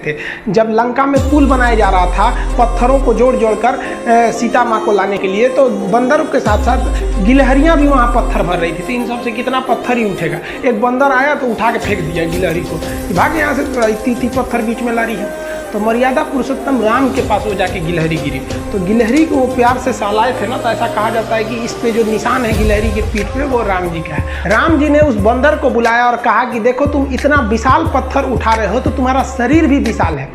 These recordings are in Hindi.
थे। जब लंका में पुल बनाया जा रहा था पत्थरों को जोड़ जोड़ कर सीता माँ को लाने के लिए, तो बंदरों के साथ साथ गिलहरियाँ भी वहाँ पत्थर भर रही थी। तो इन सबसे कितना पत्थर ही उठेगा। एक बंदर आया तो उठा के फेंक दिया गिलहरी को, भाग यहाँ से, इतनी पत्थर बीच में ला रही है। तो मर्यादा पुरुषोत्तम राम के पास वो जाके गिलहरी गिरी, तो गिलहरी को वो प्यार से सहलाए थे ना, तो ऐसा कहा जाता है कि इस पे जो निशान है गिलहरी की पीठ पे वो राम जी का है। राम जी ने उस बंदर को बुलाया और कहा कि देखो तुम इतना विशाल पत्थर उठा रहे हो तो तुम्हारा शरीर भी विशाल है।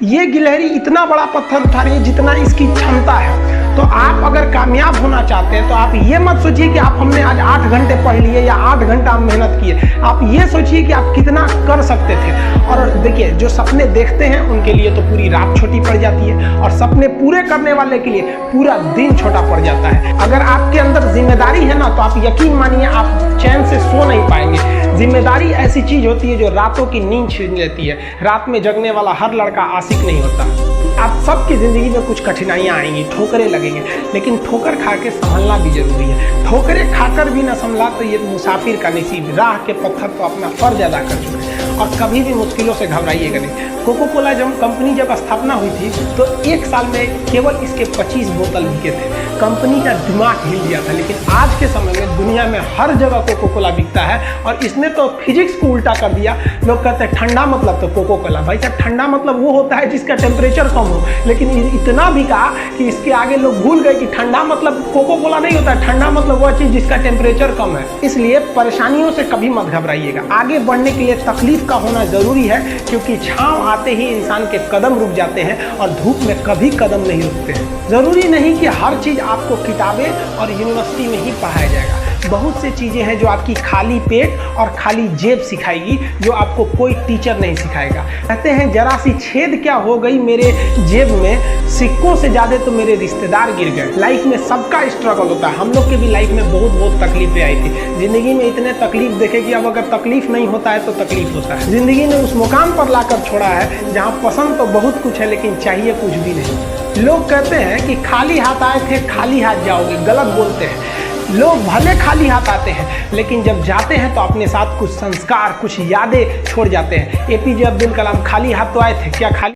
ये गिलहरी इतना बड़ा पत्थर उठा रही है जितना इसकी क्षमता है। तो आप अगर कामयाब होना चाहते हैं तो आप ये मत सोचिए कि आप हमने आज 8 घंटे पढ़ लिए या 8 घंटा हम मेहनत किए। आप ये सोचिए कि आप कितना कर सकते थे। और देखिए, जो सपने देखते हैं उनके लिए तो पूरी रात छोटी पड़ जाती है, और सपने पूरे करने वाले के लिए पूरा दिन छोटा पड़ जाता है। अगर आपके अंदर जिम्मेदारी है ना, तो आप यकीन मानिए आप चैन से सो नहीं पाएंगे। जिम्मेदारी ऐसी चीज होती है जो रातों की नींद छीन लेती है। रात में जगने वाला हर लड़का आशिक नहीं होता। आप सबकी जिंदगी में कुछ कठिनाइयां आएंगी, ठोकरें लगेंगे, लेकिन ठोकर खा के संभलना भी जरूरी है। ठोकरें खाकर भी न संभला तो ये मुसाफिर का नसीब। राह के पत्थर तो अपना फर्ज अदा कर चुके, और कभी भी मुश्किलों से घबराइएगा नहीं। कोको कोला कंपनी जब स्थापना हुई थी तो 1 साल में केवल इसके 25 बोतल बिके थे। कंपनी का दिमाग हिल गया था। लेकिन आज के समय में दुनिया में हर जगह कोको कोला बिकता है, और इसने तो फिजिक्स को उल्टा कर दिया। लोग कहते हैं ठंडा मतलब तो कोको कोला। भाई साहब, ठंडा मतलब वो होता है जिसका टेम्परेचर कम हो, लेकिन इतना भी कहा कि इसके आगे लोग भूल गए कि ठंडा मतलब कोको कोला नहीं होता है। ठंडा मतलब वह चीज जिसका टेम्परेचर कम है। इसलिए परेशानियों से कभी मत घबराइएगा। आगे बढ़ने के लिए तकलीफ का होना जरूरी है, क्योंकि छांव आते ही इंसान के कदम रुक जाते हैं, और धूप में कभी कदम नहीं रुकते हैं। जरूरी नहीं कि हर चीज आपको किताबें और यूनिवर्सिटी में ही पढ़ाया जाएगा। बहुत सी चीजें हैं जो आपकी खाली पेट और खाली जेब सिखाएगी, जो आपको कोई टीचर नहीं सिखाएगा। कहते हैं जरा सी छेद क्या हो गई मेरे जेब में, सिक्कों से ज्यादा तो मेरे रिश्तेदार गिर गए। लाइफ में सबका स्ट्रगल होता है। हम लोग के भी लाइफ में बहुत तकलीफें आई थी। जिंदगी में इतने तकलीफ देखे कि अब अगर तकलीफ नहीं होता है तो तकलीफ होता है। जिंदगी ने उस मुकाम पर लाकर छोड़ा है जहाँ पसंद तो बहुत कुछ है लेकिन चाहिए कुछ भी नहीं। लोग कहते हैं कि खाली हाथ आए थे खाली हाथ जाओगे, गलत बोलते हैं। लोग भले खाली हाथ आते हैं, लेकिन जब जाते हैं तो अपने साथ कुछ संस्कार, कुछ यादें छोड़ जाते हैं। APJ अब्दुल कलाम खाली हाथ तो आए थे, क्या खाली